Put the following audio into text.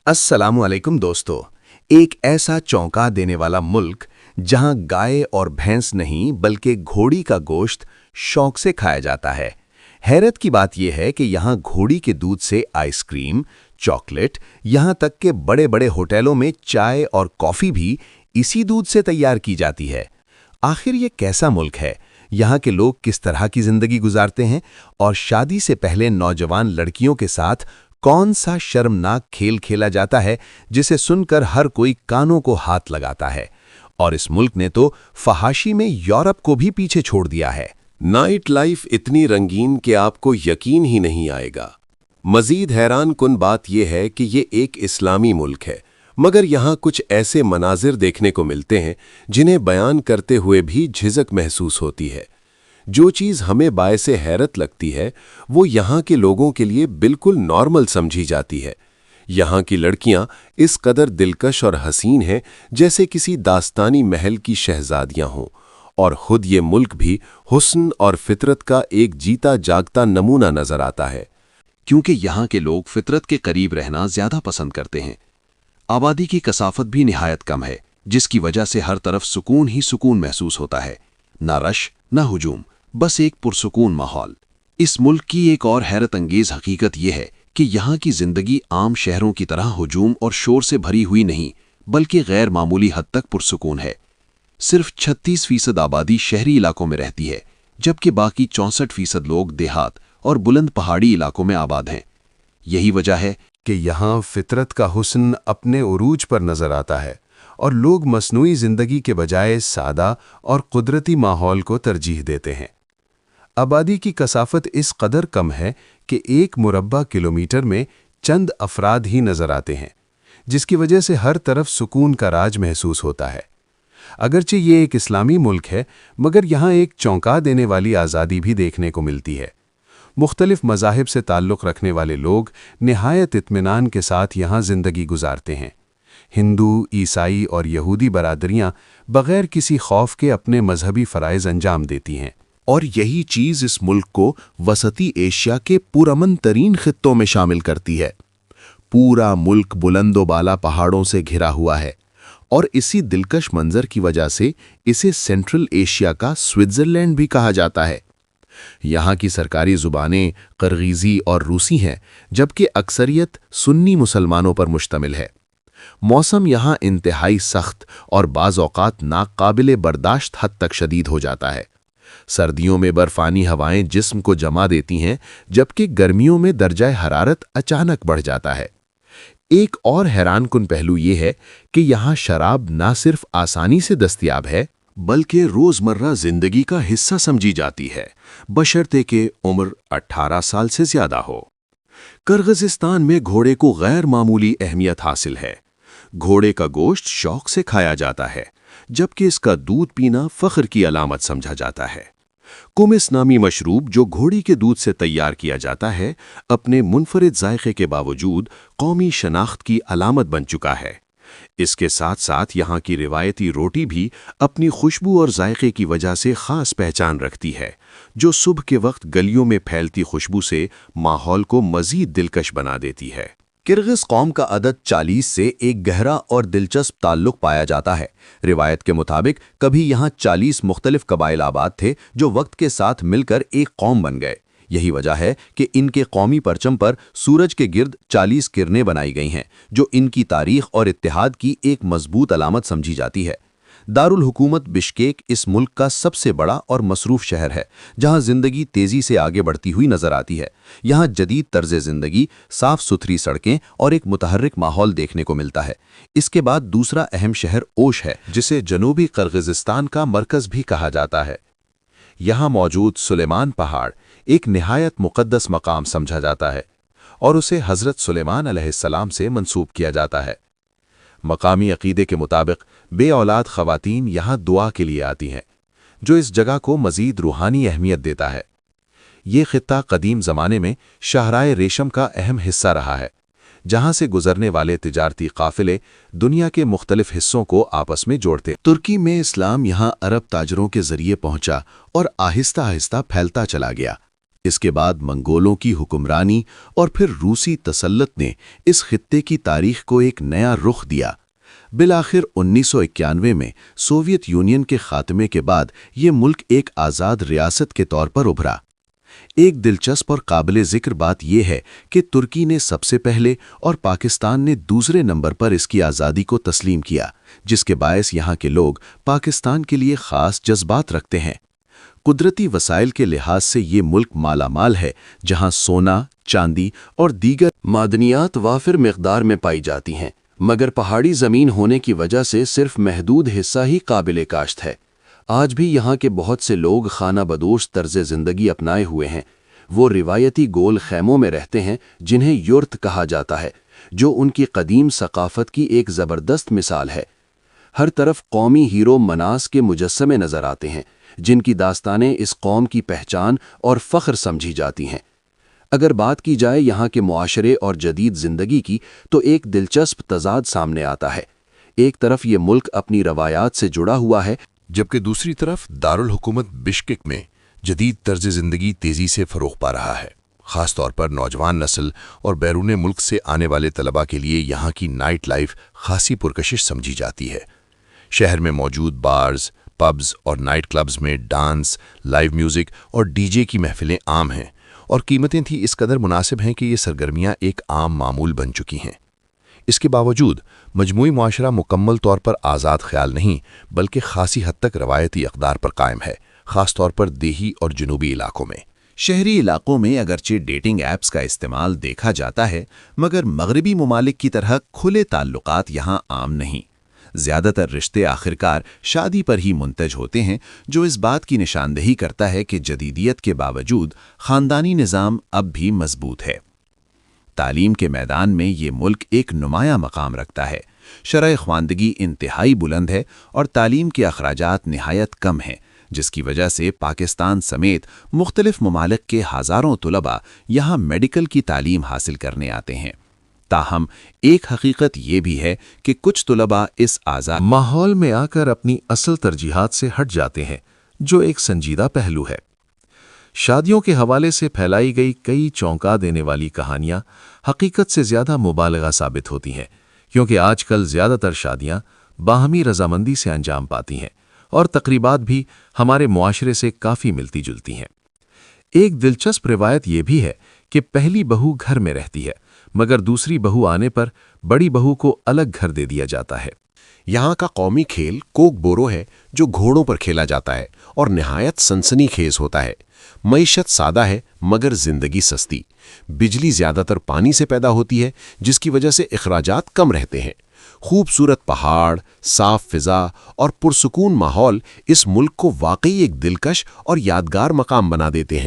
अस्सलामु अलैकुम दोस्तों। एक ऐसा चौंका देने वाला मुल्क जहां गाय और भैंस नहीं बल्कि घोड़ी का गोश्त शौक से खाया जाता है। हैरत की बात यह है कि यहां घोड़ी के दूध से आइसक्रीम, चॉकलेट, यहां तक कि बड़े-बड़े होटलों में चाय और कॉफ़ी भी इसी दूध से तैयार की जाती है। आखिर ये कैसा मुल्क है? यहाँ के लोग किस तरह की ज़िंदगी गुजारते हैं और शादी से पहले नौजवान लड़कियों के साथ कौन सा शर्मनाक खेल खेला जाता है जिसे सुनकर हर कोई कानों को हाथ लगाता है। और इस मुल्क ने तो फहाशी में यूरोप को भी पीछे छोड़ दिया है। नाइट लाइफ इतनी रंगीन कि आपको यकीन ही नहीं आएगा। मजीद हैरान कुन बात यह है कि ये एक इस्लामी मुल्क है, मगर यहाँ कुछ ऐसे मनाजिर देखने को मिलते हैं जिन्हें बयान करते हुए भी झिझक महसूस होती है। जो चीज़ हमें बायसे हैरत लगती है वो यहाँ के लोगों के लिए बिल्कुल नॉर्मल समझी जाती है। यहाँ की लड़कियाँ इस कदर दिलकश और हसीन हैं जैसे किसी दास्तानी महल की शहजादियाँ हों, और खुद ये मुल्क भी हुस्न और फितरत का एक जीता जागता नमूना नजर आता है। क्योंकि यहाँ के लोग फितरत के करीब रहना ज़्यादा पसंद करते हैं। आबादी की कसाफत भी निहायत कम है, जिसकी वजह से हर तरफ सुकून ही सुकून महसूस होता है। ना रश ना हुजूम, बस एक पुरसुकून माहौल। इस मुल्क की एक और हैरत अंगेज हकीकत यह है कि यहाँ की जिंदगी आम शहरों की तरह हुजूम और शोर से भरी हुई नहीं, बल्कि गैर मामूली हद तक पुरसुकून है। सिर्फ 36% आबादी शहरी इलाकों में रहती है, जबकि बाकी 64% लोग देहात और बुलंद पहाड़ी इलाकों में आबाद हैं। यही वजह है कि यहाँ फितरत का हुस्न अपने उरूज पर नजर आता है और लोग मसनूई जिंदगी के बजाय सादा और कुदरती माहौल को तरजीह देते हैं। आबादी की कसाफत इस कदर कम है कि 1 मुरब्बा किलोमीटर में चंद अफराद ही नजर आते हैं, जिसकी वजह से हर तरफ सुकून का राज महसूस होता है। अगरचे ये एक इस्लामी मुल्क है, मगर यहाँ एक चौंका देने वाली आज़ादी भी देखने को मिलती है। मुख्तलिफ मज़ाहिब से ताल्लुक़ रखने वाले लोग निहायत इत्मीनान के साथ यहाँ ज़िंदगी गुजारते हैं। हिंदू, ईसाई और यहूदी बरादरियाँ बग़ैर किसी खौफ के अपने मजहबी फ़राइज़ अंजाम देती हैं। और यही चीज़ इस मुल्क को वसती एशिया के पुरअमन तरीन खित्तों में शामिल करती है। पूरा मुल्क बुलंदो बाला पहाड़ों से घिरा हुआ है और इसी दिलकश मंजर की वजह से इसे सेंट्रल एशिया का स्विट्ज़रलैंड भी कहा जाता है। यहाँ की सरकारी ज़ुबानें क़िर्गिज़ी और रूसी हैं, जबकि अक्सरियत सुन्नी मुसलमानों पर मुश्तमिल है। मौसम यहाँ इंतहाई सख्त और बाज़ औक़ात नाक़ाबिले बर्दाश्त हद तक शदीद हो जाता है। सर्दियों में बर्फ़ानी हवाएं जिस्म को जमा देती हैं, जबकि गर्मियों में दर्जाए हरारत अचानक बढ़ जाता है। एक और हैरानकुन पहलू ये है कि यहाँ शराब ना सिर्फ आसानी से दस्तयाब है, बल्कि रोज़मर्रा ज़िंदगी का हिस्सा समझी जाती है, बशर्ते कि उम्र 18 साल से ज़्यादा हो। किर्गिज़स्तान में घोड़े को गैर मामूली अहमियत हासिल है। घोड़े का गोश्त शौक से खाया जाता है, जबकि इसका दूध पीना फ़ख्र की अलामत समझा जाता है। कुमिस नामी मशरूब, जो घोड़ी के दूध से तैयार किया जाता है, अपने मुनफरिद जायके के बावजूद कौमी शनाख्त की अलामत बन चुका है। इसके साथ साथ यहाँ की रिवायती रोटी भी अपनी खुशबू और जायके की वजह से ख़ास पहचान रखती है, जो सुबह के वक्त गलियों में फैलती खुशबू से माहौल को मज़ीद दिलकश बना देती है। किर्गिज़ कौम का अदद 40 से एक गहरा और दिलचस्प ताल्लुक़ पाया जाता है। रिवायत के मुताबिक कभी यहाँ 40 मुख्तलिफ कबाइल आबाद थे, जो वक्त के साथ मिलकर एक कौम बन गए। यही वजह है कि इनके कौमी परचम पर सूरज के गिर्द 40 किरणें बनाई गई हैं, जो इनकी तारीख़ और इत्तेहाद की एक मजबूत अलामत समझी जाती है। दारुल हुकूमत बिश्केक इस मुल्क का सबसे बड़ा और मसरूफ़ शहर है, जहां ज़िंदगी तेज़ी से आगे बढ़ती हुई नज़र आती है। यहां जदीद तर्ज़ ज़िंदगी, साफ़ सुथरी सड़कें और एक मुतहर्रिक माहौल देखने को मिलता है। इसके बाद दूसरा अहम शहर ओश है, जिसे जनूबी किर्गिज़स्तान का मरकज़ भी कहा जाता है। यहाँ मौजूद सुलेमान पहाड़ एक निहायत मुक़द्दस मकाम समझा जाता है और उसे हज़रत सुलेमान अलैहिस्सलाम से मंसूब किया जाता है। मकामी अक़ीदे के मुताबिक बे औलाद ख़वातीन यहाँ दुआ के लिए आती हैं, जो इस जगह को मज़ीद रूहानी अहमियत देता है। ये ख़ित्ता क़दीम ज़माने में शाहराए रेशम का अहम हिस्सा रहा है, जहाँ से गुज़रने वाले तिजारती काफ़िले दुनिया के मुख्तलिफ हिस्सों को आपस में जोड़ते। तुर्की में इस्लाम यहाँ अरब ताजरों के ज़रिए पहुँचा और आहिस्ता आहिस्ता फैलता चला गया। اس کے بعد منگولوں کی حکمرانی اور پھر روسی تسلط نے اس خطے کی تاریخ کو ایک نیا رخ دیا۔ بالآخر 1991 میں سوویت یونین کے خاتمے کے بعد یہ ملک ایک آزاد ریاست کے طور پر ابھرا۔ ایک دلچسپ اور قابل ذکر بات یہ ہے کہ ترکی نے سب سے پہلے اور پاکستان نے دوسرے نمبر پر اس کی آزادی کو تسلیم کیا، جس کے باعث یہاں کے لوگ پاکستان کے لیے خاص جذبات رکھتے ہیں۔ قدرتی وسائل کے لحاظ سے یہ ملک مالا مال ہے، جہاں سونا، چاندی اور دیگر معدنیات وافر مقدار میں پائی جاتی ہیں، مگر پہاڑی زمین ہونے کی وجہ سے صرف محدود حصہ ہی قابل کاشت ہے۔ آج بھی یہاں کے بہت سے لوگ خانہ بدوش طرز زندگی اپنائے ہوئے ہیں۔ وہ روایتی گول خیموں میں رہتے ہیں جنہیں یورت کہا جاتا ہے، جو ان کی قدیم ثقافت کی ایک زبردست مثال ہے۔ ہر طرف قومی ہیرو مناس کے مجسمے نظر آتے ہیں، جن کی داستانیں اس قوم کی پہچان اور فخر سمجھی جاتی ہیں۔ اگر بات کی جائے یہاں کے معاشرے اور جدید زندگی کی، تو ایک دلچسپ تضاد سامنے آتا ہے۔ ایک طرف یہ ملک اپنی روایات سے جڑا ہوا ہے، جبکہ دوسری طرف دارالحکومت بشکک میں جدید طرز زندگی تیزی سے فروغ پا رہا ہے۔ خاص طور پر نوجوان نسل اور بیرون ملک سے آنے والے طلباء کے لیے یہاں کی نائٹ لائف خاصی پرکشش سمجھی جاتی ہے۔ شہر میں موجود بارز، پبز اور نائٹ کلبز میں ڈانس، لائیو میوزک اور ڈی جے کی محفلیں عام ہیں، اور قیمتیں تھی اس قدر مناسب ہیں کہ یہ سرگرمیاں ایک عام معمول بن چکی ہیں۔ اس کے باوجود مجموعی معاشرہ مکمل طور پر آزاد خیال نہیں، بلکہ خاصی حد تک روایتی اقدار پر قائم ہے، خاص طور پر دیہی اور جنوبی علاقوں میں۔ شہری علاقوں میں اگرچہ ڈیٹنگ ایپس کا استعمال دیکھا جاتا ہے، مگر مغربی ممالک کی طرح کھلے تعلقات یہاں عام نہیں۔ زیادہ تر رشتے آخرکار شادی پر ہی منتج ہوتے ہیں، جو اس بات کی نشاندہی کرتا ہے کہ جدیدیت کے باوجود خاندانی نظام اب بھی مضبوط ہے۔ تعلیم کے میدان میں یہ ملک ایک نمایاں مقام رکھتا ہے۔ شرح خواندگی انتہائی بلند ہے اور تعلیم کے اخراجات نہایت کم ہیں، جس کی وجہ سے پاکستان سمیت مختلف ممالک کے ہزاروں طلباء یہاں میڈیکل کی تعلیم حاصل کرنے آتے ہیں۔ تاہم ایک حقیقت یہ بھی ہے کہ کچھ طلباء اس آزاد ماحول میں آ کر اپنی اصل ترجیحات سے ہٹ جاتے ہیں، جو ایک سنجیدہ پہلو ہے۔ شادیوں کے حوالے سے پھیلائی گئی کئی چونکا دینے والی کہانیاں حقیقت سے زیادہ مبالغہ ثابت ہوتی ہیں، کیونکہ آج کل زیادہ تر شادیاں باہمی رضامندی سے انجام پاتی ہیں اور تقریبات بھی ہمارے معاشرے سے کافی ملتی جلتی ہیں۔ ایک دلچسپ روایت یہ بھی ہے کہ پہلی بہو گھر میں رہتی ہے، مگر دوسری بہو آنے پر بڑی بہو کو الگ گھر دے دیا جاتا ہے۔ یہاں کا قومی کھیل کوک بورو ہے، جو گھوڑوں پر کھیلا جاتا ہے اور نہایت سنسنی خیز ہوتا ہے۔ معیشت سادہ ہے مگر زندگی سستی۔ بجلی زیادہ تر پانی سے پیدا ہوتی ہے، جس کی وجہ سے اخراجات کم رہتے ہیں۔ خوبصورت پہاڑ، صاف فضا اور پرسکون ماحول اس ملک کو واقعی ایک دلکش اور یادگار مقام بنا دیتے ہیں۔